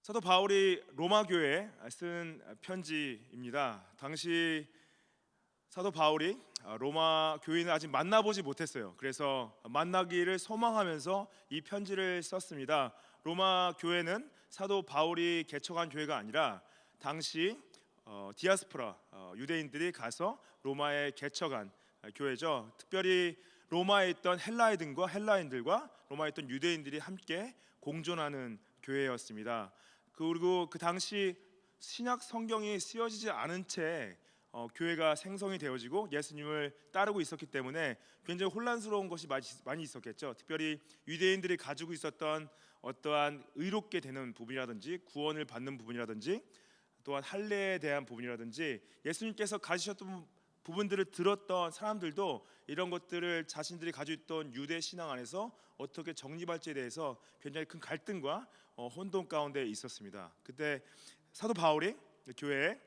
사도 바울이 로마 교회에 쓴 편지입니다. 당시 사도 바울이 로마 교인을 아직 만나보지 못했어요. 그래서 만나기를 소망하면서 이 편지를 썼습니다. 로마 교회는 사도 바울이 개척한 교회가 아니라 당시 디아스포라 유대인들이 가서 로마에 개척한 교회죠. 특별히 로마에 있던 헬라인들과 로마에 있던 유대인들이 함께 공존하는 교회였습니다. 그리고 그 당시 신약 성경이 쓰여지지 않은 채 교회가 생성이 되어지고 예수님을 따르고 있었기 때문에 굉장히 혼란스러운 것이 많이 있었겠죠. 특별히 유대인들이 가지고 있었던 어떠한 의롭게 되는 부분이라든지 구원을 받는 부분이라든지 또한 할례에 대한 부분이라든지 예수님께서 가지셨던 부분들을 들었던 사람들도 이런 것들을 자신들이 가지고 있던 유대 신앙 안에서 어떻게 정립할지에 대해서 굉장히 큰 갈등과 혼돈 가운데 있었습니다. 그때 사도 바울이 교회에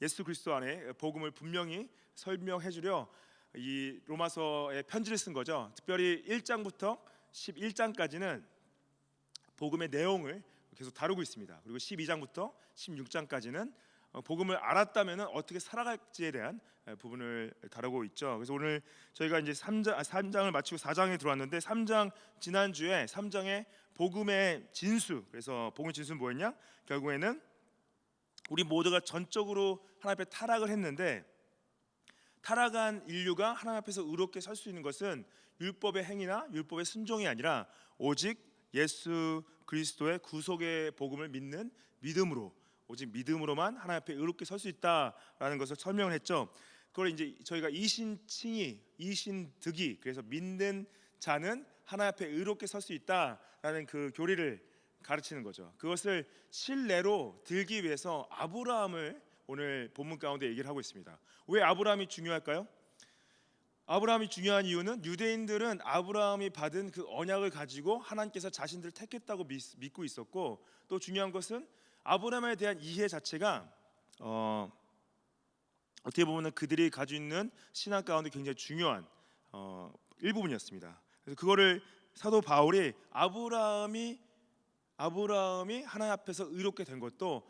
예수 그리스도 안에 복음을 분명히 설명해 주려 이 로마서에 편지를 쓴 거죠. 특별히 1장부터 11장까지는 복음의 내용을 계속 다루고 있습니다. 그리고 12장부터 16장까지는 복음을 알았다면 어떻게 살아갈지에 대한 부분을 다루고 있죠. 그래서 오늘 저희가 이제 3장을 마치고 4장에 들어왔는데 3장 지난주에 3장의 복음의 진수, 그래서 복음의 진수는 뭐였냐? 결국에는 우리 모두가 전적으로 하나님 앞에 타락을 했는데 타락한 인류가 하나님 앞에서 의롭게 설 수 있는 것은 율법의 행위나 율법의 순종이 아니라 오직 예수 그리스도의 구속의 복음을 믿는 믿음으로, 오직 믿음으로만 하나님 앞에 의롭게 설 수 있다라는 것을 설명을 했죠. 그걸 이제 저희가 이신칭의, 이신득이, 그래서 믿는 자는 하나님 앞에 의롭게 설 수 있다라는 그 교리를 가르치는 거죠. 그것을 실내로 들기 위해서 아브라함을 오늘 본문 가운데 얘기를 하고 있습니다. 왜 아브라함이 중요할까요? 아브라함이 중요한 이유는 유대인들은 아브라함이 받은 그 언약을 가지고 하나님께서 자신들을 택했다고 믿고 있었고, 또 중요한 것은 아브라함에 대한 이해 자체가 어떻게 보면 그들이 가지고 있는 신앙 가운데 굉장히 중요한 일부분이었습니다. 그래서 그거를 사도 바울이 아브라함이 하나님 앞에서 의롭게 된 것도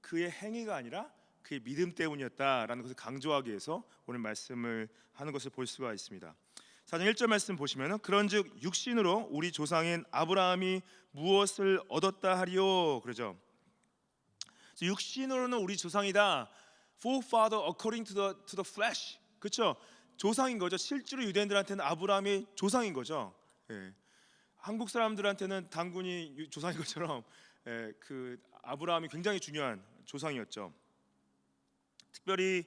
그의 행위가 아니라 그의 믿음 때문이었다라는 것을 강조하기 위해서 오늘 말씀을 하는 것을 볼 수가 있습니다. 4장 1절 말씀 보시면은 그런즉 육신으로 우리 조상인 아브라함이 무엇을 얻었다 하리요, 그러죠. 육신으로는 우리 조상이다. Forefather according to the flesh. 그렇죠? 조상인 거죠. 실제로 유대인들한테는 아브라함이 조상인 거죠. 예. 한국 사람들한테는 단군이 조상인 것처럼 그 아브라함이 굉장히 중요한 조상이었죠. 특별히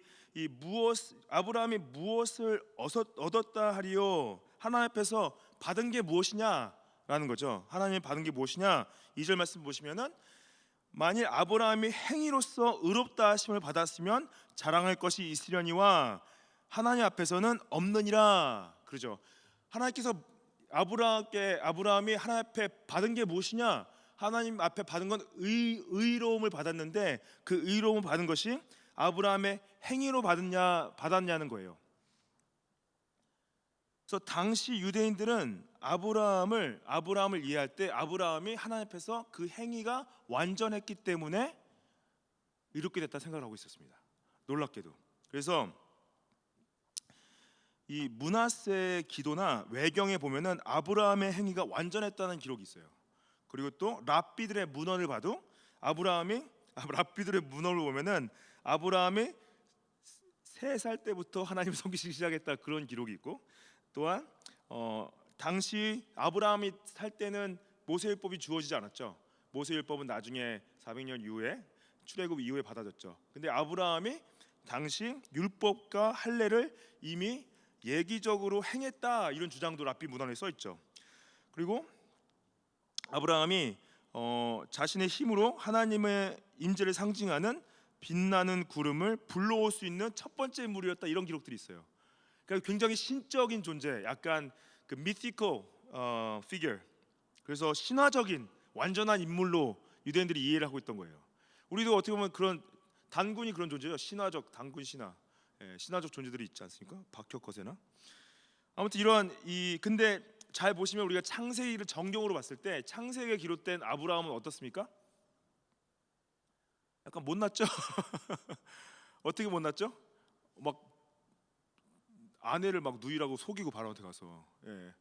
아브라함이 무엇을 얻었다 하리요, 하나님 앞에서 받은 게 무엇이냐라는 거죠. 하나님이 받은 게 무엇이냐? 2절 말씀 보시면은 만일 아브라함이 행위로서 의롭다 하심을 받았으면 자랑할 것이 있으려니와 하나님 앞에서는 없느니라, 그러죠. 하나님께서 아브라함이 하나님 앞에 받은 게 무엇이냐? 하나님 앞에 받은 건 의로움을 받았는데 그 의로움을 받은 것이 아브라함의 행위로 받았냐는 거예요. 그래서 당시 유대인들은 아브라함을 이해할 때 아브라함이 하나님 앞에서 그 행위가 완전했기 때문에 이렇게 됐다 생각을 하고 있었습니다. 놀랍게도. 그래서 이 므낫세의 기도나 외경에 보면은 아브라함의 행위가 완전했다는 기록이 있어요. 그리고 또 랍비들의 문헌을 봐도 랍비들의 문헌을 보면은 아브라함이 3살 때부터 하나님을 섬기시기 시작했다, 그런 기록이 있고, 또한 당시 아브라함이 살 때는 모세율법이 주어지지 않았죠. 모세율법은 나중에 400년 이후에 출애굽 이후에 받아졌죠. 근데 아브라함이 당시 율법과 할례를 이미 예기적으로 행했다, 이런 주장도 랍비 문헌에 써 있죠. 그리고 아브라함이 자신의 힘으로 하나님의 임재를 상징하는 빛나는 구름을 불러올 수 있는 첫 번째 인물이었다, 이런 기록들이 있어요. 그러니까 굉장히 신적인 존재, 약간 그 mythical figure, 그래서 신화적인 완전한 인물로 유대인들이 이해를 하고 있던 거예요. 우리도 어떻게 보면 그런 단군이 그런 존재예요. 신화적 단군 신화적 존재들이 있지 않습니까? 박혁거세나. 아무튼 근데 잘 보시면 우리가 창세기를 정경으로 봤을 때 창세기에 기록된 아브라함은 어떻습니까? 약간 못났죠? 어떻게 못났죠? 막 아내를 막 누이라고 속이고 바로한테 가서, 예.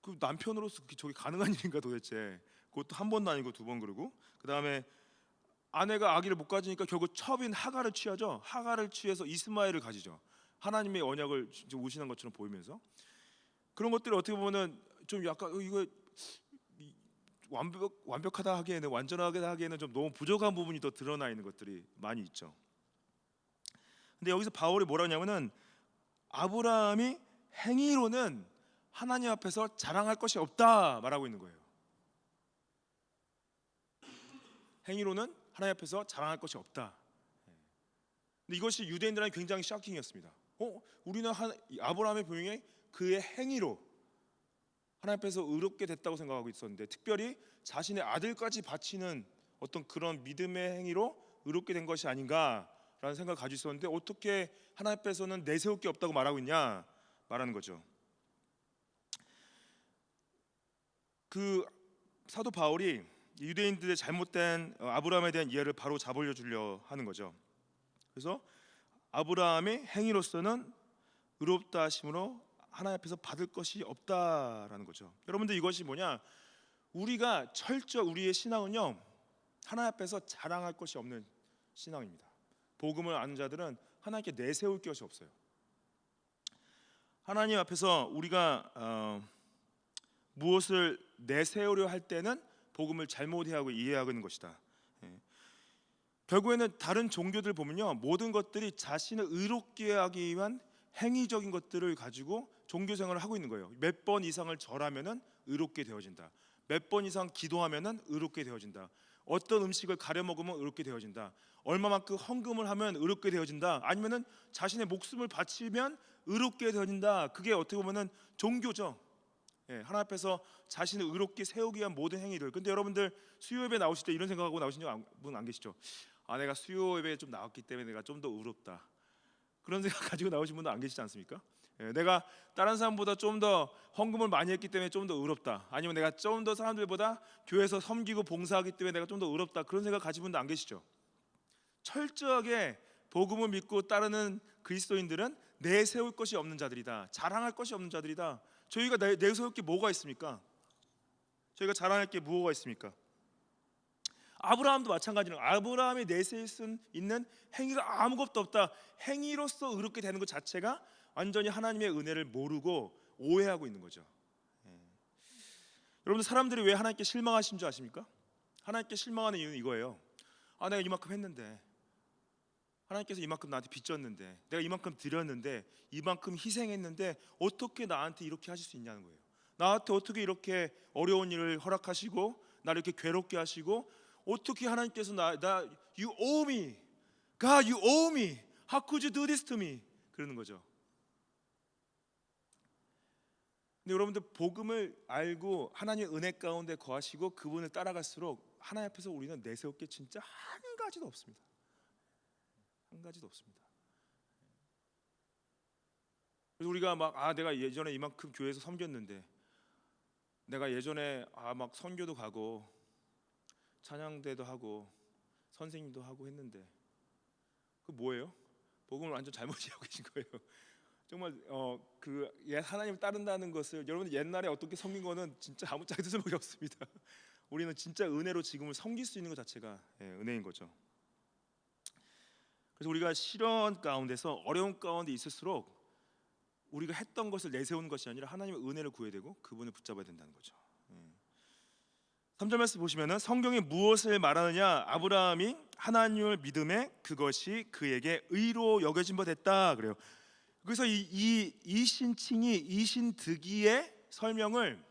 그 남편으로서 저게 가능한 일인가 도대체? 그것도 한 번도 아니고 두 번. 그러고 그 다음에 아내가 아기를 못 가지니까 결국 첩인 하갈을 취하죠. 하갈을 취해서 이스마엘을 가지죠. 하나님의 언약을 우시는 것처럼 보이면서 그런 것들이 어떻게 보면은 좀 약간 이거 완벽하다 하기에는, 완전하게 하기에는 좀 너무 부족한 부분이 더 드러나 있는 것들이 많이 있죠. 근데 여기서 바울이 뭐라 하냐면은 아브라함이 행위로는 하나님 앞에서 자랑할 것이 없다 말하고 있는 거예요. 행위로는 하나님 앞에서 자랑할 것이 없다. 근데 이것이 유대인들에게 굉장히 쇼킹이었습니다. 우리는 아브라함의 분명히 그의 행위로 하나님 앞에서 의롭게 됐다고 생각하고 있었는데, 특별히 자신의 아들까지 바치는 어떤 그런 믿음의 행위로 의롭게 된 것이 아닌가라는 생각을 가지고 있었는데, 어떻게 하나님 앞에서는 내세울 게 없다고 말하고 있냐 말하는 거죠. 그 사도 바울이 유대인들의 잘못된 아브라함에 대한 이해를 바로 잡으려 주려 하는 거죠. 그래서 아브라함의 행위로서는 의롭다 하심으로 하나님 앞에서 받을 것이 없다라는 거죠. 여러분들, 이것이 뭐냐? 우리가 우리의 신앙은요, 하나님 앞에서 자랑할 것이 없는 신앙입니다. 복음을 아는 자들은 하나님께 내세울 것이 없어요. 하나님 앞에서 우리가 무엇을 내세우려 할 때는 복음을 잘못 이해하고 있는 것이다. 결국에는 다른 종교들 보면요, 모든 것들이 자신을 의롭게 하기 위한 행위적인 것들을 가지고 종교 생활을 하고 있는 거예요. 몇 번 이상을 절하면은 의롭게 되어진다. 몇 번 이상 기도하면은 의롭게 되어진다. 어떤 음식을 가려 먹으면 의롭게 되어진다. 얼마만큼 헌금을 하면 의롭게 되어진다. 아니면은 자신의 목숨을 바치면 의롭게 되어진다. 그게 어떻게 보면은 종교죠. 하나님 앞에서 자신을 의롭게 세우기 위한 모든 행위들. 근데 여러분들 수요 예배 나오실 때 이런 생각하고 나오신 분 안 계시죠? 내가 수요 예배에 좀 나왔기 때문에 내가 좀 더 의롭다. 그런 생각 가지고 나오신 분도 안 계시지 않습니까? 내가 다른 사람보다 좀 더 헌금을 많이 했기 때문에 좀 더 의롭다. 아니면 내가 좀 더 사람들보다 교회에서 섬기고 봉사하기 때문에 내가 좀 더 의롭다. 그런 생각 가지고 분도 안 계시죠? 철저하게 복음을 믿고 따르는 그리스도인들은 내세울 것이 없는 자들이다. 자랑할 것이 없는 자들이다. 저희가 내세울 게 뭐가 있습니까? 저희가 자랑할 게 뭐가 있습니까? 아브라함도 마찬가지로 아브라함이 내세울 수 있는 행위가 아무것도 없다. 행위로서 의롭게 되는 것 자체가 완전히 하나님의 은혜를 모르고 오해하고 있는 거죠. 여러분들, 사람들이 왜 하나님께 실망하신 줄 아십니까? 하나님께 실망하는 이유는 이거예요. 내가 이만큼 했는데, 하나님께서 이만큼 나한테 빚졌는데, 내가 이만큼 드렸는데, 이만큼 희생했는데 어떻게 나한테 이렇게 하실 수 있냐는 거예요. 나한테 어떻게 이렇게 어려운 일을 허락하시고 나를 이렇게 괴롭게 하시고, 어떻게 하나님께서 You owe me, God, you owe me. How could you do this to me? 그러는 거죠. 근데 여러분들, 복음을 알고 하나님의 은혜 가운데 거하시고 그분을 따라갈수록 하나님 앞에서 우리는 내세울 게 진짜 한 가지도 없습니다. 한 가지도 없습니다. 그래서 우리가 내가 예전에 이만큼 교회에서 섬겼는데, 내가 예전에 막 선교도 가고 찬양대도 하고 선생님도 하고 했는데, 그 뭐예요? 복음을 완전 잘못 이해하고 계신 거예요. 정말 하나님 따른다는 것을, 여러분 옛날에 어떻게 섬긴 거는 진짜 아무짝에도 쓸모가 없습니다. 우리는 진짜 은혜로 지금을 섬길 수 있는 것 자체가 은혜인 거죠. 그래서 우리가 시련 가운데서, 어려운 가운데 있을수록 우리가 했던 것을 내세우는 것이 아니라 하나님의 은혜를 구해야 되고 그분을 붙잡아야 된다는 거죠. 3절 말씀 보시면은 성경이 무엇을 말하느냐? 아브라함이 하나님을 믿음에 그것이 그에게 의로 여겨진 바 됐다 그래요. 그래서 이 신칭이, 이 신득이의 설명을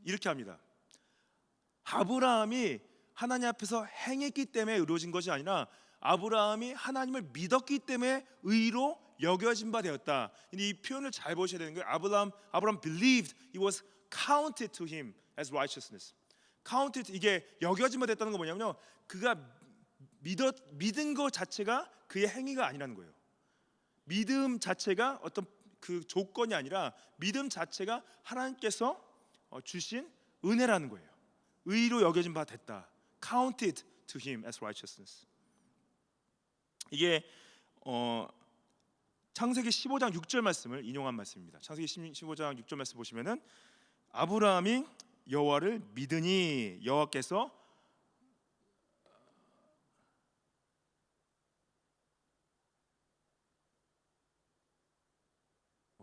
이렇게 합니다. 아브라함이 하나님 앞에서 행했기 때문에 의로워진 것이 아니라 아브라함이 하나님을 믿었기 때문에 의로 여겨진 바 되었다. 이 표현을 잘 보셔야 되는 거예요. 아브라함 believed it was counted to him as righteousness. counted, 이게 여겨진 바 됐다는 건 뭐냐면요, 그가 믿은 것 자체가 그의 행위가 아니라는 거예요. 믿음 자체가 어떤 그 조건이 아니라 믿음 자체가 하나님께서 주신 은혜라는 거예요. 의로 여겨진 바 됐다. Counted to him as righteousness. 이게 창세기 15장 6절 말씀을 인용한 말씀입니다. 창세기 15장 6절 말씀 보시면은 아브라함이 여호와를 믿으니 여호와께서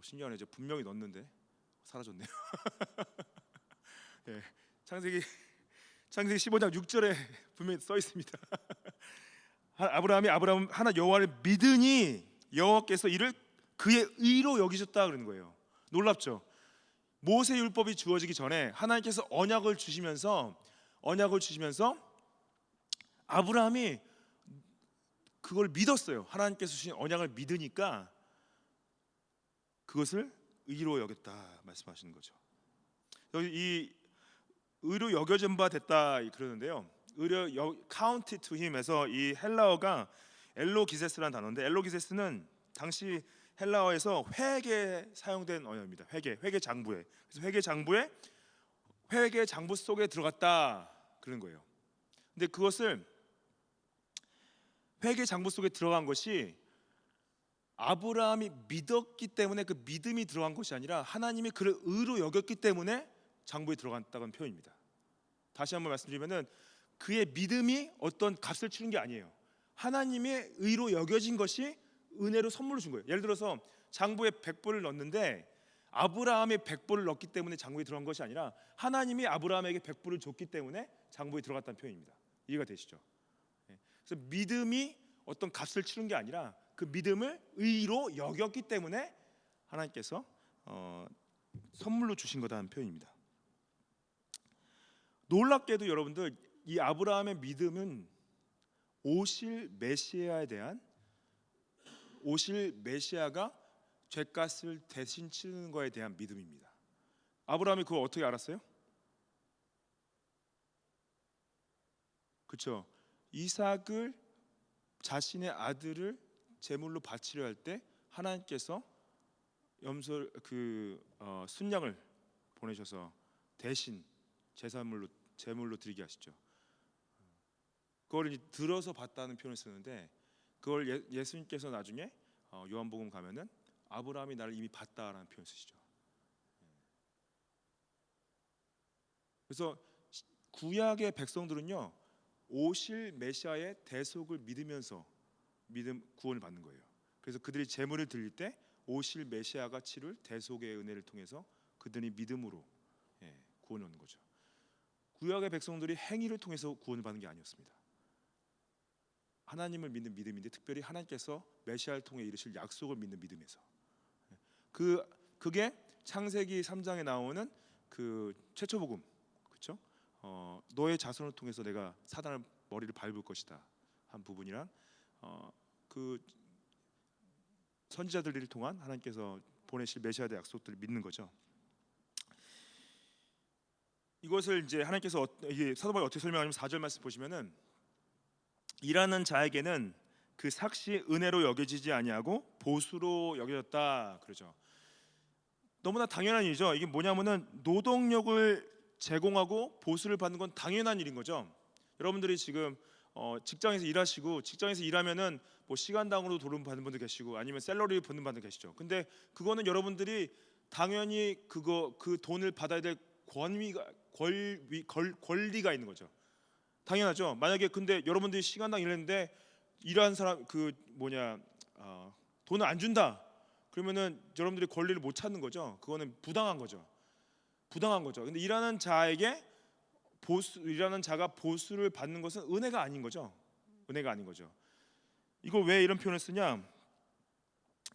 신기하네. 이제 분명히 넣었는데 사라졌네요. 네, 창세기 15장 6절에 분명히 써 있습니다. 아브라함이 하나 여호와를 믿으니 여호와께서 이를 그의 의로 여기셨다 그러는 거예요. 놀랍죠? 모세 율법이 주어지기 전에 하나님께서 언약을 주시면서 아브라함이 그걸 믿었어요. 하나님께서 주신 언약을 믿으니까 그것을 의로 여겼다 말씀하시는 거죠. 여기 이 의로 여겨진 바 됐다 그러는데요. counted to him에서 이 헬라어가 엘로기세스라는 단어인데, 엘로기세스는 당시 헬라어에서 회계에 사용된 언어입니다. 회계 장부에. 그래서 회계 장부 속에 들어갔다 그런 거예요. 근데 그것을 회계 장부 속에 들어간 것이 아브라함이 믿었기 때문에 그 믿음이 들어간 것이 아니라 하나님이 그를 의로 여겼기 때문에 장부에 들어갔다는 표현입니다. 다시 한번 말씀드리면은 그의 믿음이 어떤 값을 치른 게 아니에요. 하나님의 의로 여겨진 것이 은혜로 선물로 준 거예요. 예를 들어서 장부에 100불을 넣었는데 아브라함의 100불을 넣었기 때문에 장부에 들어간 것이 아니라 하나님이 아브라함에게 100불을 줬기 때문에 장부에 들어갔다는 표현입니다. 이해가 되시죠? 그래서 믿음이 어떤 값을 치른 게 아니라 그 믿음을 의로 여겼기 때문에 하나님께서 선물로 주신 거다는 표현입니다. 놀랍게도 여러분들, 이 아브라함의 믿음은 오실 메시아가 죄값을 대신 치르는 거에 대한 믿음입니다. 아브라함이 그걸 어떻게 알았어요? 그렇죠. 이삭을, 자신의 아들을 제물로 바치려 할 때 하나님께서 순양을 보내셔서 대신 제물로 드리게 하시죠. 그걸 이제 들어서 봤다는 표현을 쓰는데, 그걸 예수님께서 나중에 요한복음 가면은 아브라함이 나를 이미 봤다라는 표현을 쓰시죠. 그래서 구약의 백성들은요, 오실 메시아의 대속을 믿으면서 구원을 받는 거예요. 그래서 그들이 제물을 드릴 때 오실 메시아가 치를 대속의 은혜를 통해서 그들이 믿음으로 구원을 얻는 거죠. 구약의 백성들이 행위를 통해서 구원을 받는 게 아니었습니다. 하나님을 믿는 믿음인데, 특별히 하나님께서 메시아를 통해 이루실 약속을 믿는 믿음에서, 그게 창세기 3장에 나오는 그 최초복음, 그렇죠? 너의 자손을 통해서 내가 사단의 머리를 밟을 것이다 한 부분이란 그 선지자들을 통한 하나님께서 보내실 메시아의 약속들을 믿는 거죠. 이것을 이제 하나님께서 이게 사도 바울이 어떻게 설명하냐면 4절 말씀 보시면은 일하는 자에게는 그 삭시 은혜로 여겨지지 아니하고 보수로 여겨졌다 그러죠. 너무나 당연한 일이죠. 이게 뭐냐면은 노동력을 제공하고 보수를 받는 건 당연한 일인 거죠. 여러분들이 지금 직장에서 일하시고, 직장에서 일하면은 뭐 시간당으로 돈을 받는 분도 계시고 아니면 샐러리 받는 분도 계시죠. 근데 그거는 여러분들이 당연히 그 돈을 받아야 될 권리가 있는 거죠. 당연하죠. 만약에 근데 여러분들이 시간당 일했는데 일하는 사람 돈을 안 준다, 그러면은 여러분들이 권리를 못 찾는 거죠. 그거는 부당한 거죠. 근데 일하는 자가 보수를 받는 것은 은혜가 아닌 거죠. 이거 왜 이런 표현을 쓰냐?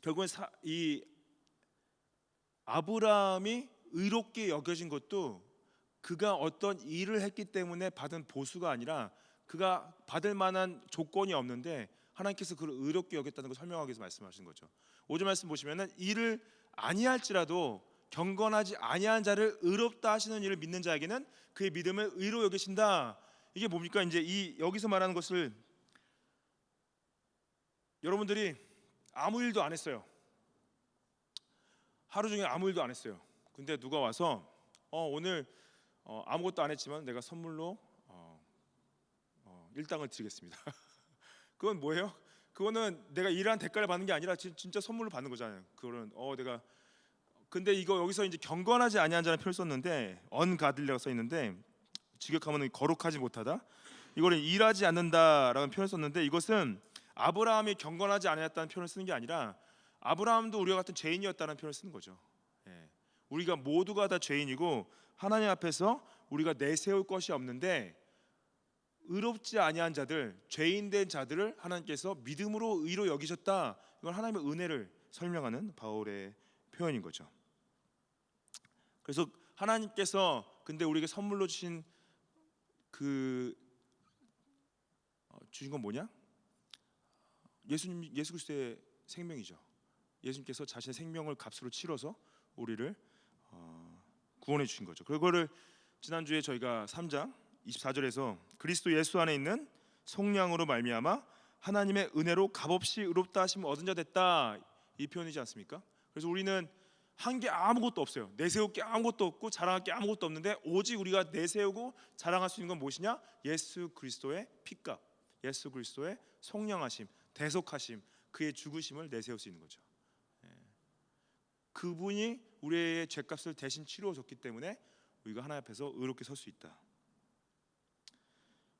결국엔 이 아브라함이 의롭게 여겨진 것도 그가 어떤 일을 했기 때문에 받은 보수가 아니라, 그가 받을 만한 조건이 없는데 하나님께서 그를 의롭게 여겼다는 걸 설명하기 위해서 말씀하시는 거죠. 5절 말씀 보시면은 일을 아니할지라도 경건하지 아니한 자를 의롭다 하시는 일을 믿는 자에게는 그의 믿음을 의로 여기신다. 이게 뭡니까? 이제 여기서 말하는 것을 여러분들이 아무 일도 안 했어요. 하루 종일 아무 일도 안 했어요. 근데 누가 와서 오늘 아무것도 안 했지만 내가 선물로 일당을 드리겠습니다. 그건 뭐예요? 그거는 내가 일한 대가를 받는 게 아니라 진짜 선물을 받는 거잖아요. 그거는 내가 근데 이거 여기서 이제 경건하지 아니한 자는 표를 썼는데 언가들이라고 써 있는데 직역하면 거룩하지 못하다. 이거를 일하지 않는다라는 표현을 썼는데 이것은 아브라함이 경건하지 않았다는 표현을 쓰는 게 아니라 아브라함도 우리와 같은 죄인이었다는 표현을 쓰는 거죠. 예. 우리가 모두가 다 죄인이고 하나님 앞에서 우리가 내세울 것이 없는데 의롭지 아니한 자들, 죄인된 자들을 하나님께서 믿음으로 의로 여기셨다. 이건 하나님의 은혜를 설명하는 바울의 표현인 거죠. 그래서 하나님께서 근데 우리에게 선물로 주신 주신 건 뭐냐? 예수 그리스도의 생명이죠. 예수님께서 자신의 생명을 값으로 치러서 우리를 구원해 주신 거죠. 그거를 지난주에 저희가 3장 24절에서 그리스도 예수 안에 있는 속량으로 말미암아 하나님의 은혜로 값없이 의롭다 하심을 얻은 자 됐다, 이 표현이지 않습니까? 그래서 우리는 한 게 아무것도 없어요. 내세울 게 아무것도 없고 자랑할 게 아무것도 없는데 오직 우리가 내세우고 자랑할 수 있는 건 무엇이냐? 예수 그리스도의 피값, 예수 그리스도의 속량하심, 대속하심, 그의 죽으심을 내세울 수 있는 거죠. 그분이 우리의 죄값을 대신 치루어 줬기 때문에 우리가 하나님 앞에서 의롭게 설 수 있다.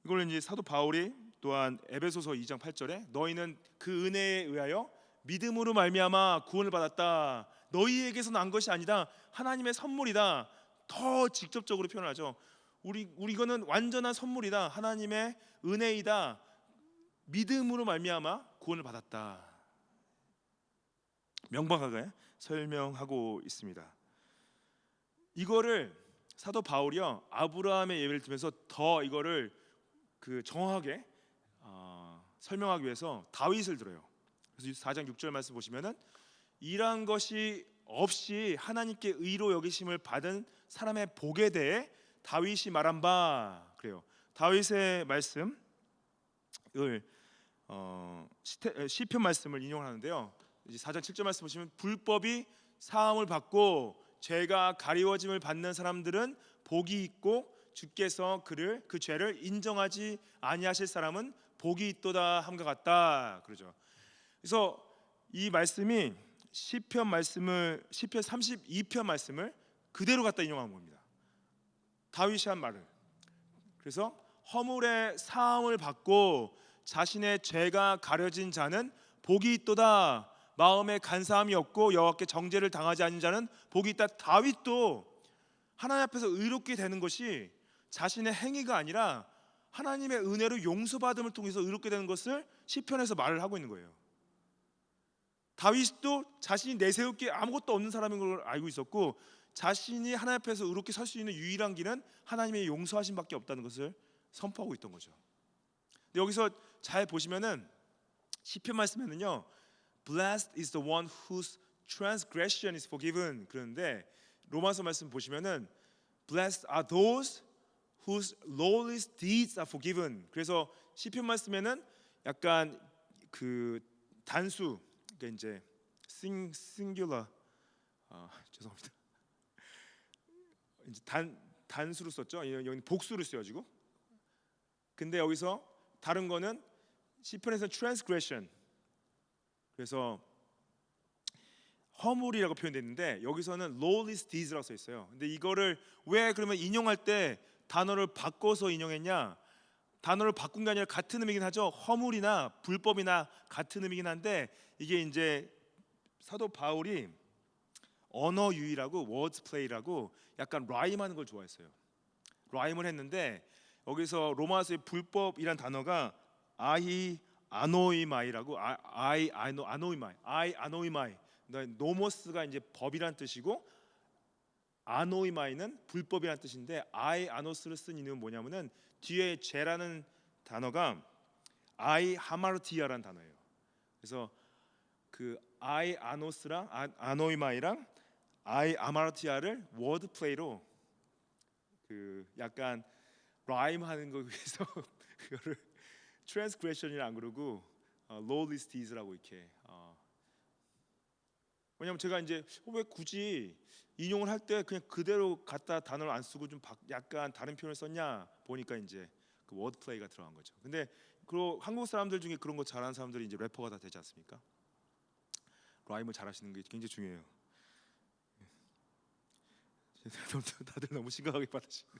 이걸 이제 사도 바울이 또한 에베소서 2장 8절에 너희는 그 은혜에 의하여 믿음으로 말미암아 구원을 받았다. 너희에게서 난 것이 아니다. 하나님의 선물이다. 더 직접적으로 표현하죠. 우리 이거는 완전한 선물이다. 하나님의 은혜이다. 믿음으로 말미암아 구원을 받았다. 명백하게 설명하고 있습니다. 이거를 사도 바울이요 아브라함의 예를 들면서 더 이거를 정확하게 설명하기 위해서 다윗을 들어요. 그래서 4장 6절 말씀 보시면은 이러한 것이 없이 하나님께 의로 여기심을 받은 사람의 복에 대해 다윗이 말한 바, 그래요. 다윗의 말씀을 시편 말씀을 인용하는데요. 이제 4장 7절 말씀 보시면 불법이 사함을 받고 죄가 가리워짐을 받는 사람들은 복이 있고 주께서 그 죄를 인정하지 아니하실 사람은 복이 있도다 함과 같다, 그러죠. 그래서 이 말씀이 시편 32편 말씀을 그대로 갖다 인용한 겁니다. 다윗이 한 말을. 그래서 허물의 사함을 받고 자신의 죄가 가려진 자는 복이 있도다. 마음에 간사함이 없고 여호와께 정죄를 당하지 않은 자는 복이 있다. 다윗도 하나님 앞에서 의롭게 되는 것이 자신의 행위가 아니라 하나님의 은혜로 용서받음을 통해서 의롭게 되는 것을 시편에서 말을 하고 있는 거예요. 다윗도 자신이 내세울 게 아무것도 없는 사람인 걸 알고 있었고 자신이 하나님 앞에서 의롭게 설 수 있는 유일한 길은 하나님의 용서하심밖에 없다는 것을 선포하고 있던 거죠. 근데 여기서 잘 보시면은 시편 말씀에는요 Blessed is the one whose transgression is forgiven, 그런데 로마서 말씀 보시면은 Blessed are those whose lawless deeds are forgiven. 그래서 시편 말씀에는 약간 단수, 그러니까 이제 singular, 죄송합니다. 이제 단수로 썼죠. 여기 복수로 쓰여지고. 근데 여기서 다른 거는 시편에서 transgression, 그래서 허물이라고 표현됐는데 여기서는 lawless deeds라고 써 있어요. 근데 이거를 왜 그러면 인용할 때 단어를 바꿔서 인용했냐? 단어를 바꾼 게 아니라 같은 의미긴 하죠. 허물이나 불법이나 같은 의미긴 한데 이게 이제 사도 바울이 언어 유희라고 워드 플레이라고 약간 라임하는 걸 좋아했어요. 라임을 했는데 여기서 로마서의 불법이란 단어가 아노이마이라고 아노이마이. 노모스가 이제 법이란 뜻이고 아노이마이는 불법이란 뜻인데 아노스를 쓴 이유는 뭐냐면은 뒤에 죄라는 단어가 하마르티아라는 단어예요. 그래서 아노스랑 아노이마이랑 아마르티아를 워드 플레이로 약간 라임하는 거 위해서 그거를 transgression이라 안 그러고 lawless deeds라고 이렇게. 왜냐하면 제가 이제 왜 굳이 인용을 할 때 그냥 그대로 갖다 단어를 안 쓰고 좀 약간 다른 표현을 썼냐 보니까 이제 그 워드 플레이가 들어간 거죠. 근데 그 한국 사람들 중에 그런 거 잘하는 사람들이 이제 래퍼가 다 되지 않습니까? 라임을 잘하시는 게 굉장히 중요해요. 다들 너무 심각하게 받으시네요.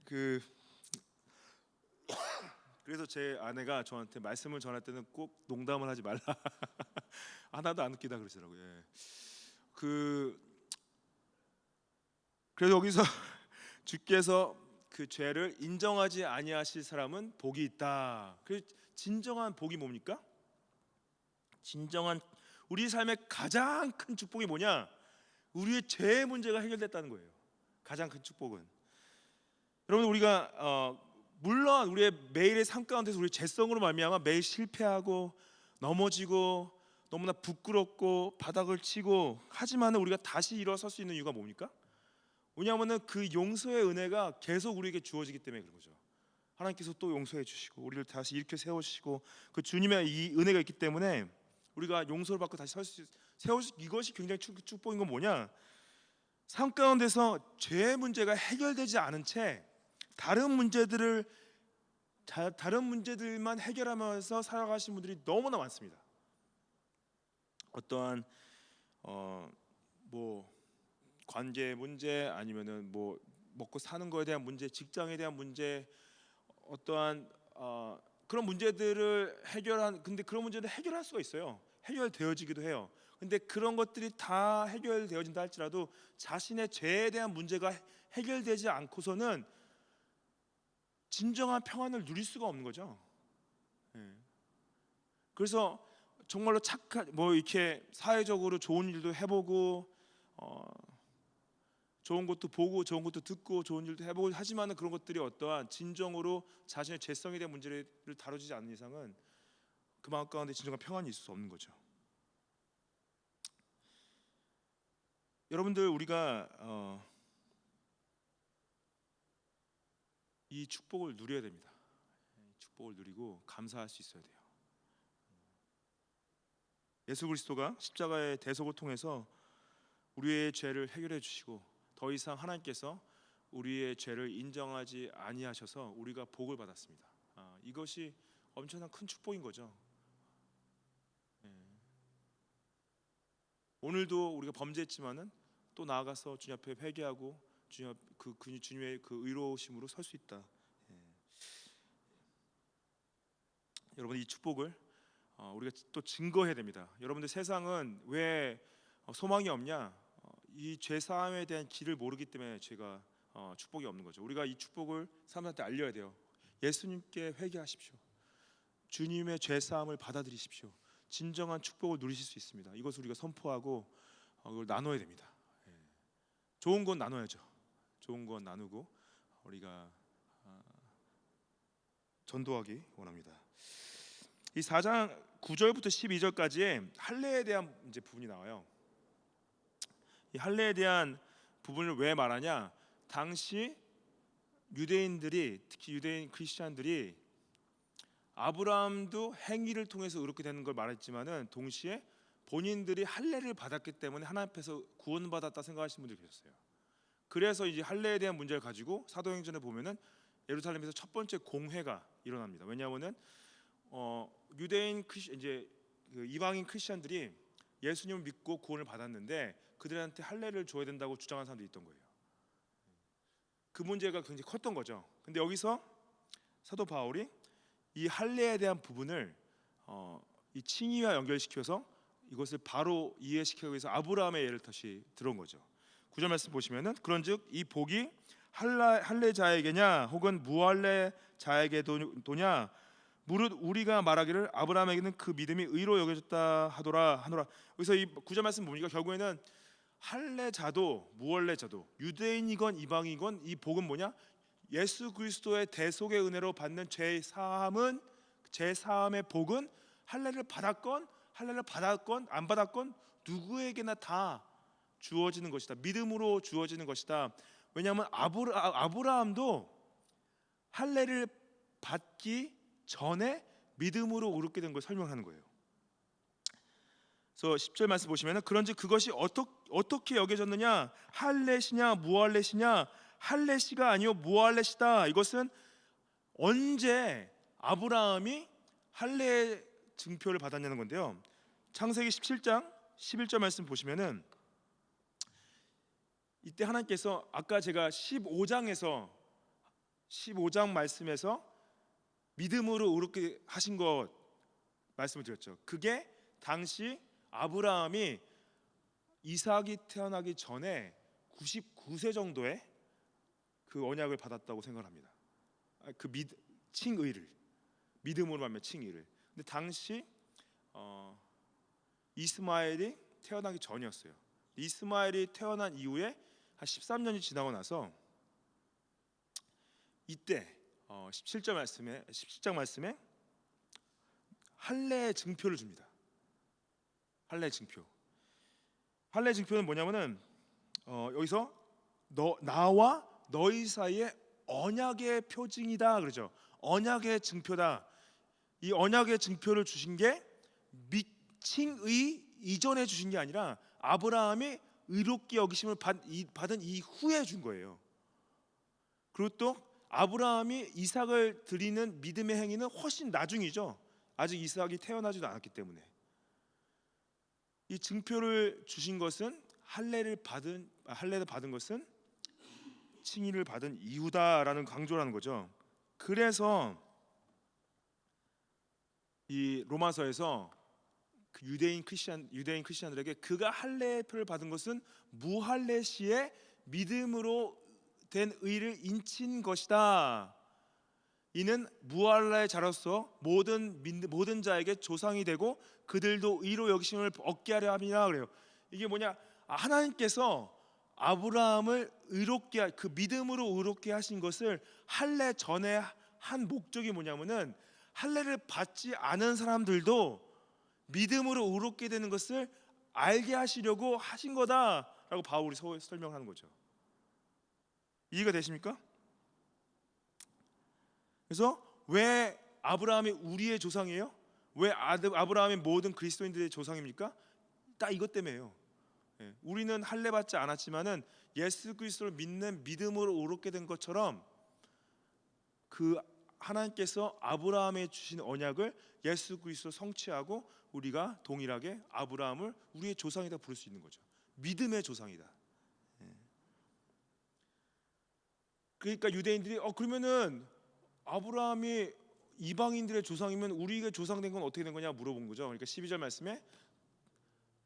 그 그래서 제 아내가 저한테 말씀을 전할 때는 꼭 농담을 하지 말라. 하나도 안 웃기다 그러시더라고요. 예. 그래서 여기서 주께서 그 죄를 인정하지 아니하실 사람은 복이 있다. 그 진정한 복이 뭡니까? 진정한 우리 삶의 가장 큰 축복이 뭐냐? 우리의 죄 문제가 해결됐다는 거예요. 가장 큰 축복은. 여러분 우리가 물론 우리의 매일의 삶 가운데서 우리 죄성으로 말미암아 매일 실패하고 넘어지고 너무나 부끄럽고 바닥을 치고 하지만 우리가 다시 일어설 수 있는 이유가 뭡니까? 왜냐하면 그 용서의 은혜가 계속 우리에게 주어지기 때문에 그런 거죠. 하나님께서 또 용서해 주시고 우리를 다시 일으켜 세우시고 그 주님의 이 은혜가 있기 때문에 우리가 용서를 받고 다시 세우시 이것이 굉장히 축복인 건 뭐냐? 삶 가운데서 죄의 문제가 해결되지 않은 채 다른 문제들만 해결하면서 살아가신 분들이 너무나 많습니다. 어떠한 뭐 관계 문제 아니면은 뭐 먹고 사는 거에 대한 문제, 직장에 대한 문제, 어떠한 그런 문제들을 근데 그런 문제들 해결할 수가 있어요. 해결되어지기도 해요. 근데 그런 것들이 다 해결되어진다 할지라도 자신의 죄에 대한 문제가 해결되지 않고서는 진정한 평안을 누릴 수가 없는 거죠. 그래서 정말로 착한 뭐 이렇게 사회적으로 좋은 일도 해보고 좋은 것도 보고 좋은 것도 듣고 좋은 일도 해보고 하지만은 그런 것들이 어떠한 진정으로 자신의 죄성에 대한 문제를 다루지 않는 이상은 그 마음 가운데 진정한 평안이 있을 수 없는 거죠. 여러분들 우리가 이 축복을 누려야 됩니다. 축복을 누리고 감사할 수 있어야 돼요. 예수 그리스도가 십자가의 대속을 통해서 우리의 죄를 해결해 주시고 더 이상 하나님께서 우리의 죄를 인정하지 아니하셔서 우리가 복을 받았습니다. 이것이 엄청난 큰 축복인 거죠. 오늘도 우리가 범죄했지만은 또 나아가서 주님 앞에 회개하고 주님의 그 의로우심으로 설 수 있다. 여러분 이 축복을 우리가 또 증거해야 됩니다. 여러분들 세상은 왜 소망이 없냐? 이 죄 사함에 대한 길을 모르기 때문에 죄가 축복이 없는 거죠. 우리가 이 축복을 사람들한테 알려야 돼요. 예수님께 회개하십시오. 주님의 죄 사함을 받아들이십시오. 진정한 축복을 누리실 수 있습니다. 이것을 우리가 선포하고 이걸 나눠야 됩니다. 좋은 건 나눠야죠. 좋은 건 나누고 우리가 전도하기 원합니다. 이 4장 9절부터 12절까지의 할례에 대한 이제 부분이 나와요. 이 할례에 대한 부분을 왜 말하냐? 당시 유대인들이 특히 유대인 크리스천들이 아브라함도 행위를 통해서 의롭게 되는 걸 말했지만은 동시에 본인들이 할례를 받았기 때문에 하나님 앞에서 구원받았다 생각하시는 분들이 계셨어요. 그래서 이제 할례에 대한 문제를 가지고 사도행전에 보면은 예루살렘에서 첫 번째 공회가 일어납니다. 왜냐하면은 유대인 이제 그 이방인 크리스천들이 예수님을 믿고 구원을 받았는데 그들한테 할례를 줘야 된다고 주장하는 사람들이 있던 거예요. 그 문제가 굉장히 컸던 거죠. 근데 여기서 사도 바울이 이 할례에 대한 부분을 이 칭의와 연결시켜서 이것을 바로 이해시키기 위해서 아브라함의 예를 다시 들어온 거죠. 9절 말씀 보시면은 그런즉 이 복이 할례자에게냐 혹은 무할례자에게도냐 무릇 우리가 말하기를 아브라함에게는 그 믿음이 의로 여겨졌다 하노라. 그래서 이 9절 말씀 보니까 결국에는 할례자도 무할례자도 유대인이건 이방이건 이 복은 뭐냐? 예수 그리스도의 대속의 은혜로 받는 죄 사함의 복은 할례를 받았건 안 받았건 누구에게나 다 주어지는 것이다. 믿음으로 주어지는 것이다. 왜냐하면 아브라함도 할례를 받기 전에 믿음으로 의롭게 된 걸 설명하는 거예요. 그래서 10절 말씀 보시면은 그런지 그것이 어떻게 여겨졌느냐 할렛이냐 무할렛이냐 할렛이가 아니요 무할렛이다. 이것은 언제 아브라함이 할례의 증표를 받았냐는 건데요. 창세기 17장 11절 말씀 보시면은 이때 하나님께서 아까 제가 15장 말씀에서 믿음으로 의롭게 하신 것 말씀을 드렸죠. 그게 당시 아브라함이 이삭이 태어나기 전에 99세 정도의 그 언약을 받았다고 생각합니다. 그 칭의를 믿음으로 하면 칭의를. 근데 당시 이스마엘이 태어나기 전이었어요. 이스마엘이 태어난 이후에 한 13년이 지나고 나서 이때 17장 말씀에 할례의 증표를 줍니다. 할례의 증표. 할례의 증표는 뭐냐면은 여기서 나와 너희 사이에 언약의 표징이다 그러죠. 언약의 증표다. 이 언약의 증표를 주신 게 칭의 이전에 주신 게 아니라 아브라함이 의롭게 여기심을 받은 이후에 준 거예요. 그리고 또 아브라함이 이삭을 드리는 믿음의 행위는 훨씬 나중이죠. 아직 이삭이 태어나지도 않았기 때문에. 이 증표를 주신 것은 할례를 받은 것은 칭의를 받은 이후다라는 강조라는 거죠. 그래서 이 로마서에서 그 유대인 크리스천들에게 그가 할례의 표를 받은 것은 무할례 시에 믿음으로 된 의를 인친 것이다. 이는 무할례의 자로서 모든 자에게 조상이 되고 그들도 의로 여기심을 얻게 하려 함이라 그래요. 이게 뭐냐? 하나님께서 아브라함을 의롭게 그 믿음으로 의롭게 하신 것을 할례 전에 한 목적이 뭐냐면은 할례를 받지 않은 사람들도 믿음으로 의롭게 되는 것을 알게 하시려고 하신 거다라고 바울이 설명하는 거죠. 이해가 되십니까? 그래서 왜 아브라함이 우리의 조상이에요? 왜 아브라함이 모든 그리스도인들의 조상입니까? 딱 이것 때문에요. 우리는 할례 받지 않았지만은 예수 그리스도를 믿는 믿음으로 의롭게 된 것처럼 그 하나님께서 아브라함에 주신 언약을 예수 그리스도 성취하고 우리가 동일하게 아브라함을 우리의 조상이다 부를 수 있는 거죠. 믿음의 조상이다. 그러니까 유대인들이 그러면은 아브라함이 이방인들의 조상이면 우리가 조상된 건 어떻게 된 거냐 물어본 거죠. 그러니까 12절 말씀에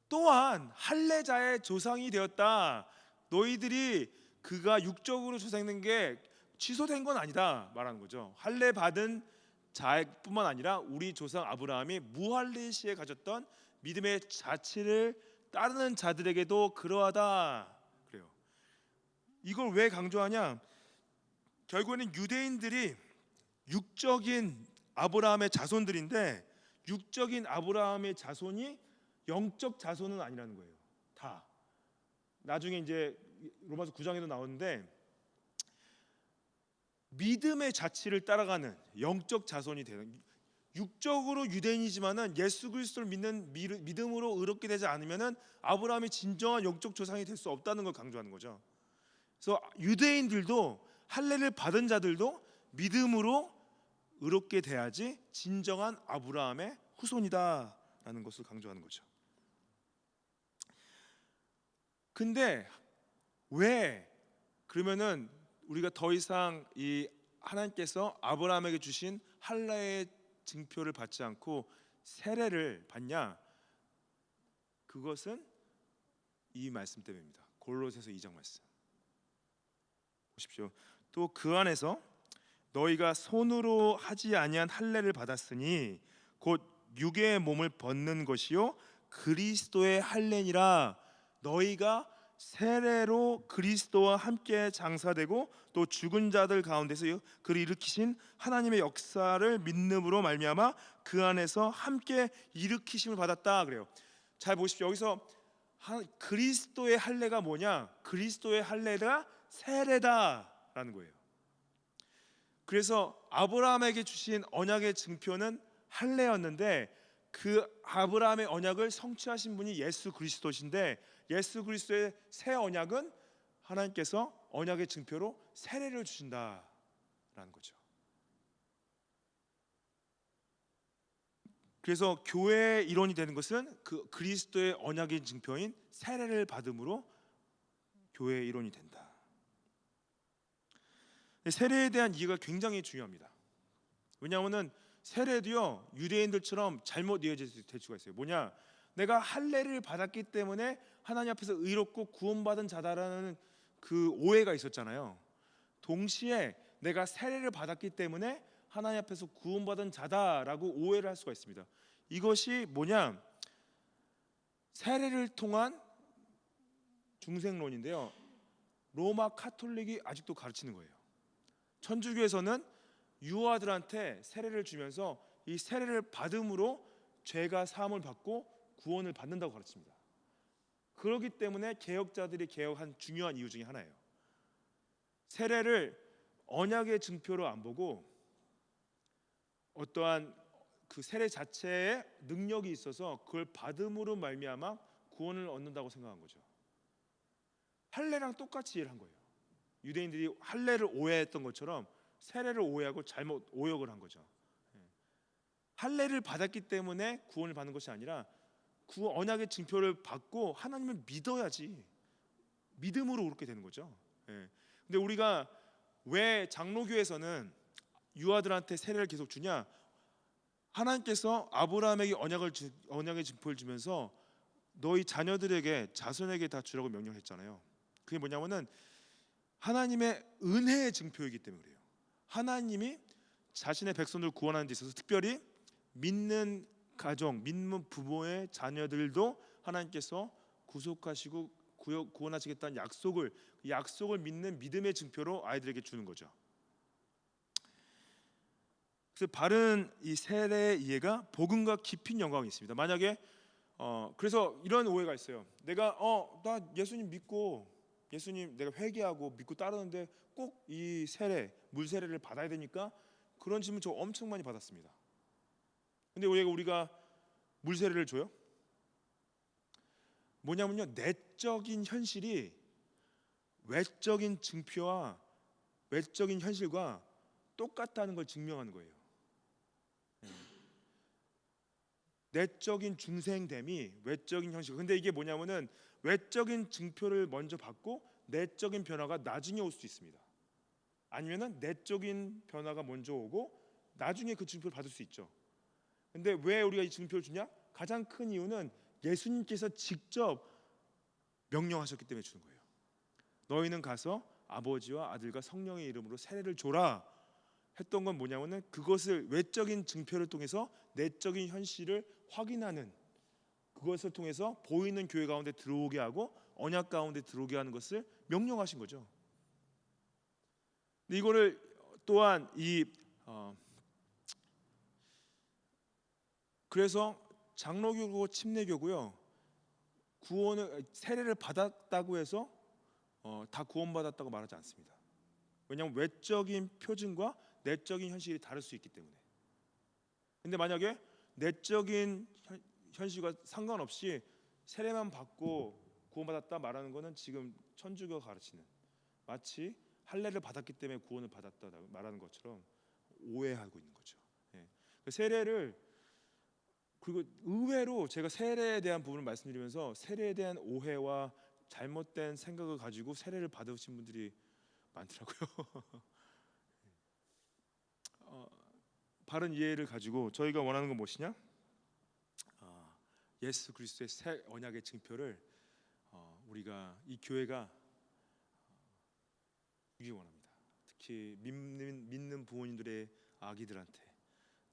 또한 할례자의 조상이 되었다. 너희들이 그가 육적으로 조상된 게 취소된 건 아니다 말하는 거죠. 할례 받은 자뿐만 아니라 우리 조상 아브라함이 무할례 시에 가졌던 믿음의 자치를 따르는 자들에게도 그러하다 그래요. 이걸 왜 강조하냐? 결국에는 유대인들이 육적인 아브라함의 자손들인데 육적인 아브라함의 자손이 영적 자손은 아니라는 거예요. 다 나중에 이제 로마서 9장에도 나오는데 믿음의 자치를 따라가는 영적 자손이 되는, 육적으로 유대인이지만은 예수 그리스도를 믿는 믿음으로 의롭게 되지 않으면은 아브라함이 진정한 영적 조상이 될 수 없다는 걸 강조하는 거죠. 그래서 유대인들도 할례를 받은 자들도 믿음으로 의롭게 돼야지 진정한 아브라함의 후손이다라는 것을 강조하는 거죠. 근데 왜 그러면은 우리가 더 이상 이 하나님께서 아브라함에게 주신 할례의 증표를 받지 않고 세례를 받냐? 그것은 이 말씀 때문입니다. 골로새서 2장 말씀 보십시오. 또 그 안에서 너희가 손으로 하지 아니한 할례를 받았으니 곧 육의 몸을 벗는 것이요 그리스도의 할례니라. 너희가 세례로 그리스도와 함께 장사되고 또 죽은 자들 가운데서 그를 일으키신 하나님의 역사를 믿음으로 말미암아 그 안에서 함께 일으키심을 받았다 그래요. 잘 보십시오. 여기서 그리스도의 할례가 뭐냐? 그리스도의 할례가 세례다라는 거예요. 그래서 아브라함에게 주신 언약의 증표는 할례였는데 그 아브라함의 언약을 성취하신 분이 예수 그리스도신데, 예수 그리스도의 새 언약은 하나님께서 언약의 증표로 세례를 주신다라는 거죠. 그래서 교회의 일원이 되는 것은 그 그리스도의 언약의 증표인 세례를 받음으로 교회의 일원이 된다. 세례에 대한 이해가 굉장히 중요합니다. 왜냐하면 세례도요, 유대인들처럼 잘못 이해될 수가 있어요. 뭐냐, 내가 할례를 받았기 때문에 하나님 앞에서 의롭고 구원받은 자다라는 그 오해가 있었잖아요. 동시에 내가 세례를 받았기 때문에 하나님 앞에서 구원받은 자다라고 오해를 할 수가 있습니다. 이것이 뭐냐, 세례를 통한 중생론인데요, 로마 카톨릭이 아직도 가르치는 거예요. 천주교에서는 유아들한테 세례를 주면서 이 세례를 받음으로 죄가 사함을 받고 구원을 받는다고 가르칩니다. 그렇기 때문에 개혁자들이 개혁한 중요한 이유 중에 하나예요. 세례를 언약의 증표로 안 보고 어떠한 그 세례 자체에 능력이 있어서 그걸 받음으로 말미암아 구원을 얻는다고 생각한 거죠. 할례랑 똑같이 이해를 한 거예요. 유대인들이 할례를 오해했던 것처럼 세례를 오해하고 잘못 오역을 한 거죠. 할례를 받았기 때문에 구원을 받는 것이 아니라 그 언약의 증표를 받고 하나님을 믿어야지 믿음으로 그렇게 되는 거죠. 근데 우리가 왜 장로교에서는 유아들한테 세례를 계속 주냐? 하나님께서 아브라함에게 언약의 증표를 주면서 너희 자녀들에게 자손에게 다 주라고 명령했잖아요. 그게 뭐냐면은 하나님의 은혜의 증표이기 때문에 그래요. 하나님이 자신의 백성들을 구원하는 데 있어서 특별히 믿는 가정, 믿는 부모의 자녀들도 하나님께서 구속하시고 구원하시겠다는 약속을 믿는 믿음의 증표로 아이들에게 주는 거죠. 그래서 바른 이 세례의 이해가 복음과 깊은 연관이 있습니다. 만약에 그래서 이런 오해가 있어요. 내가 나 예수님 믿고 예수님 내가 회개하고 믿고 따르는데 꼭 이 세례, 물 세례를 받아야 되니까, 그런 질문 저 엄청 많이 받았습니다. 근데 왜 우리가 물 세례를 줘요? 뭐냐면요, 내적인 현실이 외적인 증표와 외적인 현실과 똑같다는 걸 증명하는 거예요. 내적인 중생됨이 외적인 현실. 근데 이게 뭐냐면은 외적인 증표를 먼저 받고 내적인 변화가 나중에 올 수 있습니다. 아니면은 내적인 변화가 먼저 오고 나중에 그 증표를 받을 수 있죠. 근데 왜 우리가 이 증표를 주냐? 가장 큰 이유는 예수님께서 직접 명령하셨기 때문에 주는 거예요. 너희는 가서 아버지와 아들과 성령의 이름으로 세례를 줘라 했던 건 뭐냐면은 그것을 외적인 증표를 통해서 내적인 현실을 확인하는, 그것을 통해서 보이는 교회 가운데 들어오게 하고 언약 가운데 들어오게 하는 것을 명령하신 거죠. 근데 이거를 또한 그래서 장로교고 침례교고요, 구원을 세례를 받았다고 해서 다 구원받았다고 말하지 않습니다. 왜냐하면 외적인 표징과 내적인 현실이 다를 수 있기 때문에. 근데 만약에 내적인 현실과 상관없이 세례만 받고 구원받았다 말하는 것은 지금 천주교가 가르치는, 마치 할례를 받았기 때문에 구원을 받았다 말하는 것처럼 오해하고 있는 거죠. 세례를, 그리고 의외로 제가 세례에 대한 부분을 말씀드리면서 세례에 대한 오해와 잘못된 생각을 가지고 세례를 받으신 분들이 많더라고요. 바른 이해를 가지고 저희가 원하는 건 무엇이냐? 예수 그리스도의 새 언약의 증표를 우리가 이 교회가 주기 원합니다. 특히 믿는 부모님들의 아기들한테,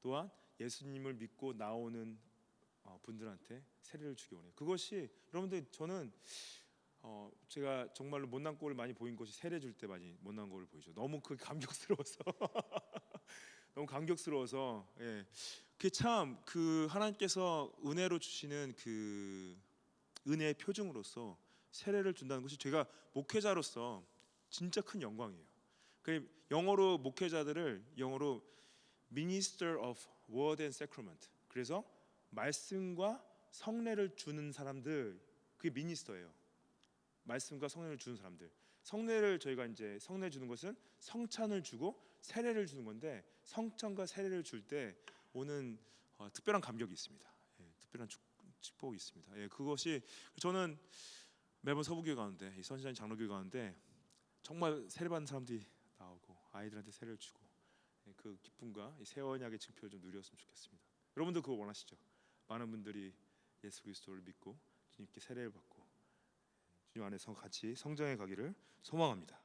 또한 예수님을 믿고 나오는 분들한테 세례를 주기 원해요. 그것이 여러분들, 저는 제가 정말로 못난 꼴을 많이 보인 것이 세례 줄 때 많이 못난 꼴을 보이죠. 너무 그 감격스러워서 너무 감격스러워서. 그게 참 그 하나님께서 은혜로 주시는 그 은혜의 표징으로서 세례를 준다는 것이 제가 목회자로서 진짜 큰 영광이에요. 그 영어로 목회자들을 영어로 Minister of Word and Sacrament, 그래서 말씀과 성례를 주는 사람들, 그게 미니스터예요. 말씀과 성례를 주는 사람들. 성례를 저희가 이제 성례 주는 것은 성찬을 주고 세례를 주는 건데, 성찬과 세례를 줄 때 오는 특별한 감격이 있습니다. 특별한 축복이 있습니다. 그것이 저는 매번 서부교회 가는데, 이 선지자인 장로교회 가는데 정말 세례 받는 사람들이 나오고 아이들한테 세례를 주고 그 기쁨과 이 새 언약의 증표를 좀 누렸으면 좋겠습니다. 여러분도 그거 원하시죠? 많은 분들이 예수 그리스도를 믿고 주님께 세례를 받고 주님 안에서 같이 성장해 가기를 소망합니다.